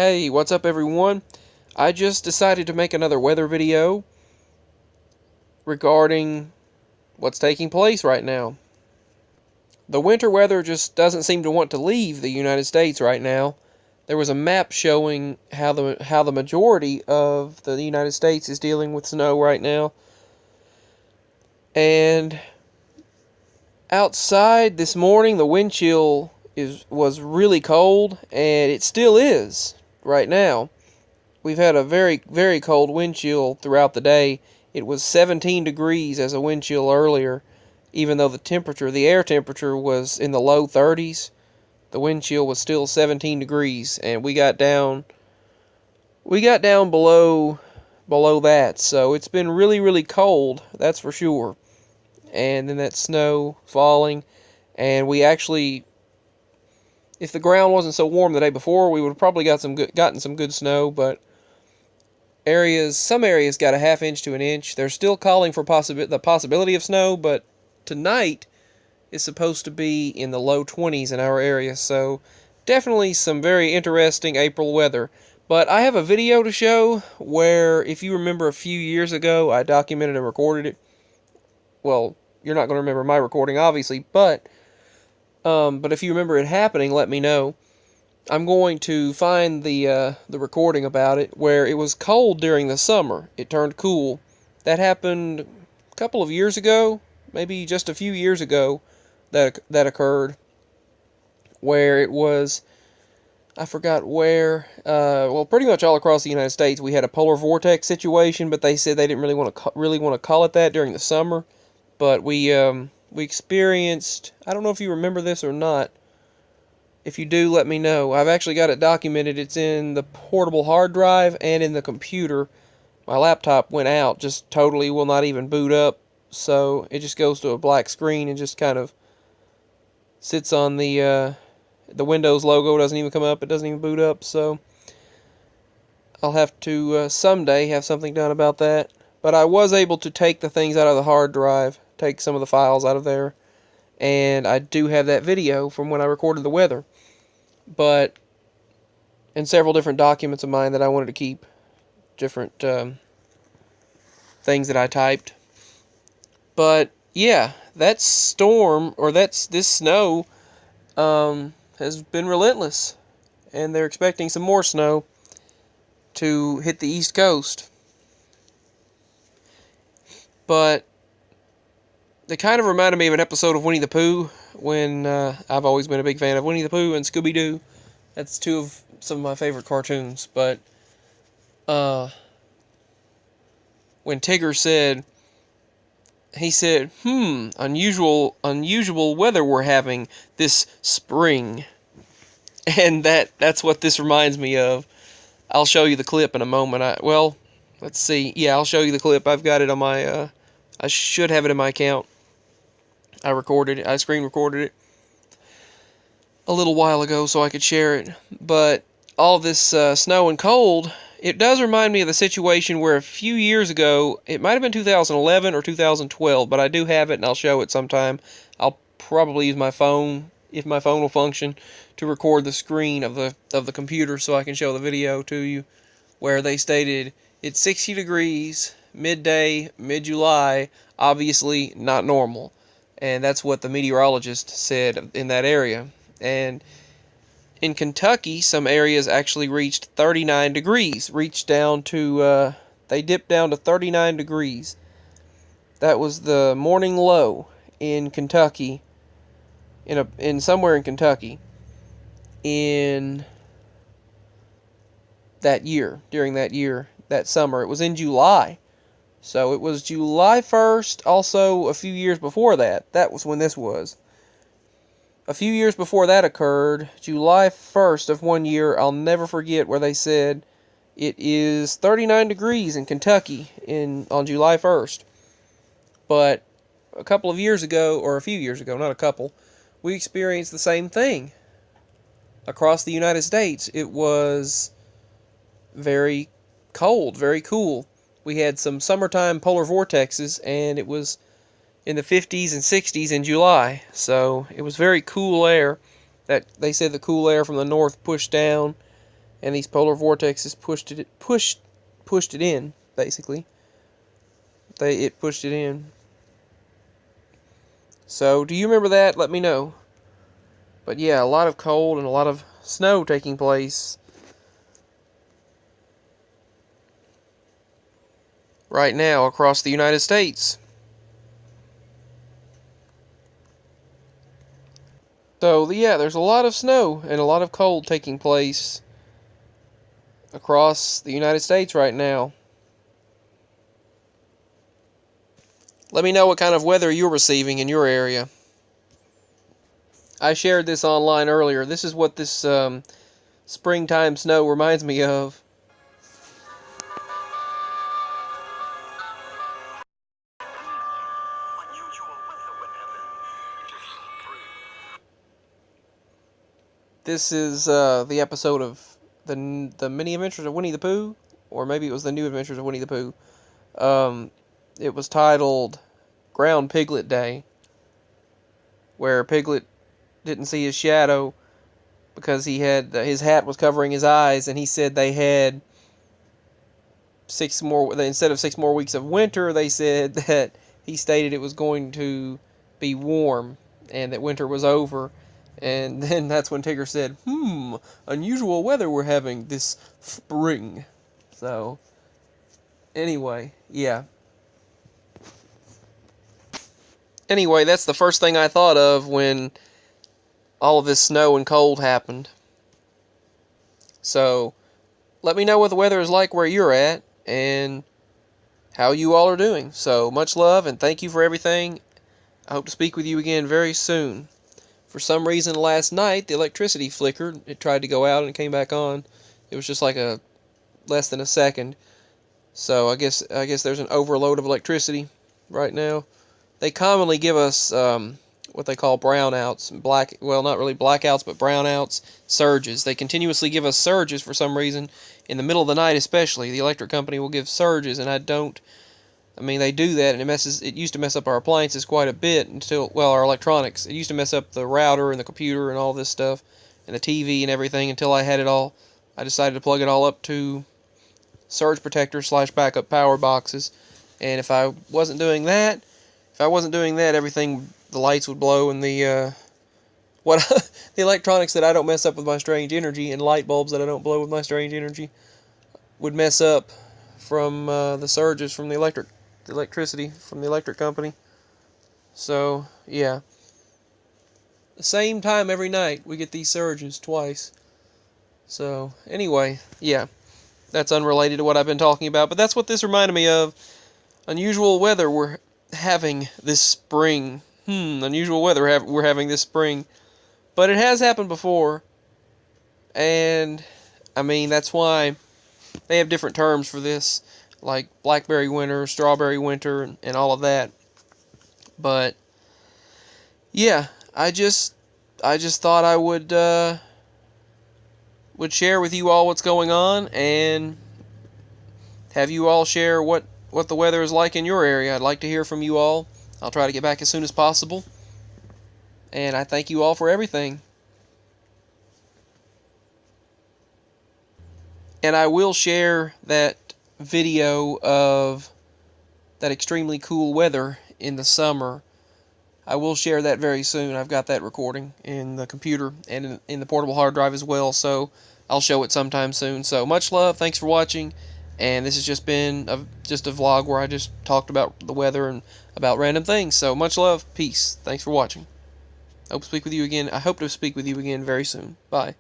Hey, what's up everyone? I just decided to make another weather video regarding what's taking place right now. The winter weather just doesn't seem to want to leave the United States right now. There was a map showing how the majority of the United States is dealing with snow right now. And outside this morning, the wind chill was really cold, and it still is right now. We've had a very, very cold wind chill throughout the day. It was 17 degrees as a wind chill earlier, even though the air temperature was in the low 30s. The wind chill was still 17 degrees, and we got down below that. So it's been really, really cold, that's for sure. And then that snow falling, and we actually, if the ground wasn't so warm the day before, we would have probably gotten some good snow, but some areas got a half inch to an inch. They're still calling for the possibility of snow, but tonight is supposed to be in the low 20s in our area, so definitely some very interesting April weather. But I have a video to show where, if you remember a few years ago, I documented and recorded it. Well, you're not going to remember my recording, obviously, but if you remember it happening, let me know. I'm going to find the recording about it where it was cold during the summer. It turned cool. That happened a couple of years ago, maybe just a few years ago. That occurred where it was, I forgot where. Well, pretty much all across the United States, we had a polar vortex situation, but they said they didn't really want to call it that during the summer. But we experienced. I don't know if you remember this or not. If you do, let me know. I've actually got it documented. It's in the portable hard drive and in the computer. My laptop went out, just totally will not even boot up. So it just goes to a black screen and just kind of sits on the Windows logo. Doesn't even come up. It doesn't even boot up. So I'll have to someday have something done about that. But I was able to take the things out of the hard drive, take some of the files out of there. And I do have that video from when I recorded the weather. And several different documents of mine that I wanted to keep. Different things that I typed. But, yeah, this snow has been relentless. And they're expecting some more snow to hit the East Coast. But they kind of reminded me of an episode of Winnie the Pooh, when I've always been a big fan of Winnie the Pooh and Scooby-Doo. That's two of some of my favorite cartoons. But when Tigger said, unusual weather we're having this spring. And that's what this reminds me of. I'll show you the clip in a moment. Let's see. Yeah, I'll show you the clip. I've got it on my, I should have it in my account. I screen recorded it a little while ago so I could share it. But all this snow and cold, it does remind me of the situation where a few years ago, it might have been 2011 or 2012, but I do have it and I'll show it sometime. I'll probably use my phone, if my phone will function, to record the screen of the computer so I can show the video to you, where they stated it's 60 degrees, midday, mid-July, obviously not normal. And that's what the meteorologist said in that area. And in Kentucky, some areas actually reached 39 degrees. They dipped down to 39 degrees. That was the morning low in Kentucky, in somewhere in Kentucky, in that year, that summer. It was in July. So it was July 1st, also a few years before that. That was when this was. A few years before that occurred, July 1st of one year, I'll never forget where they said it is 39 degrees in Kentucky on July 1st. But a couple of years ago, or a few years ago, not a couple, we experienced the same thing. Across the United States, it was very cold, very cool. We had some summertime polar vortexes, and it was in the 50s and 60s in July. So it was very cool air. That they said the cool air from the north pushed down and these polar vortexes pushed it in, basically. It pushed it in. So, do you remember that? Let me know. But yeah, a lot of cold and a lot of snow taking place right now across the United States. So, yeah, there's a lot of snow and a lot of cold taking place across the United States right now. Let me know what kind of weather you're receiving in your area. I shared this online earlier. This is what this springtime snow reminds me of. This is the episode of the Mini Adventures of Winnie the Pooh, or maybe it was the New Adventures of Winnie the Pooh. It was titled Ground Piglet Day, where Piglet didn't see his shadow because he had his hat was covering his eyes, and he said they had instead of 6 more weeks of winter. They said that he stated it was going to be warm and that winter was over. And then that's when Tigger said, unusual weather we're having this spring. So, anyway, yeah. Anyway, that's the first thing I thought of when all of this snow and cold happened. So, let me know what the weather is like where you're at and how you all are doing. So, much love and thank you for everything. I hope to speak with you again very soon. For some reason last night, the electricity flickered. It tried to go out and it came back on. It was just like less than a second. So I guess there's an overload of electricity right now. They commonly give us what they call brownouts, not really blackouts, but brownouts, surges. They continuously give us surges for some reason in the middle of the night, especially. The electric company will give surges, and they do that, and it used to mess up our appliances quite a bit our electronics. It used to mess up the router and the computer and all this stuff, and the TV and everything until I had it all. I decided to plug it all up to surge protector / backup power boxes, and if I wasn't doing that, everything, the lights would blow, and the electronics that I don't mess up with my strange energy, and light bulbs that I don't blow with my strange energy, would mess up from the surges from the electricity from the electric company. So, yeah. The same time every night, we get these surges twice. So, anyway, yeah. That's unrelated to what I've been talking about, but that's what this reminded me of. Unusual weather we're having this spring. Unusual weather we're having this spring. But it has happened before, and, that's why they have different terms for this, like blackberry winter, strawberry winter, and all of that. But yeah, I just thought I would share with you all what's going on and have you all share what the weather is like in your area. I'd like to hear from you all. I'll try to get back as soon as possible. And I thank you all for everything. And I will share that video of that extremely cool weather in the summer. I will share that very soon. I've got that recording in the computer and in the portable hard drive as well, so I'll show it sometime soon. So much love, thanks for watching, and this has just been just a vlog where I just talked about the weather and about random things. So much love, peace, thanks for watching. I hope to speak with you again very soon. Bye.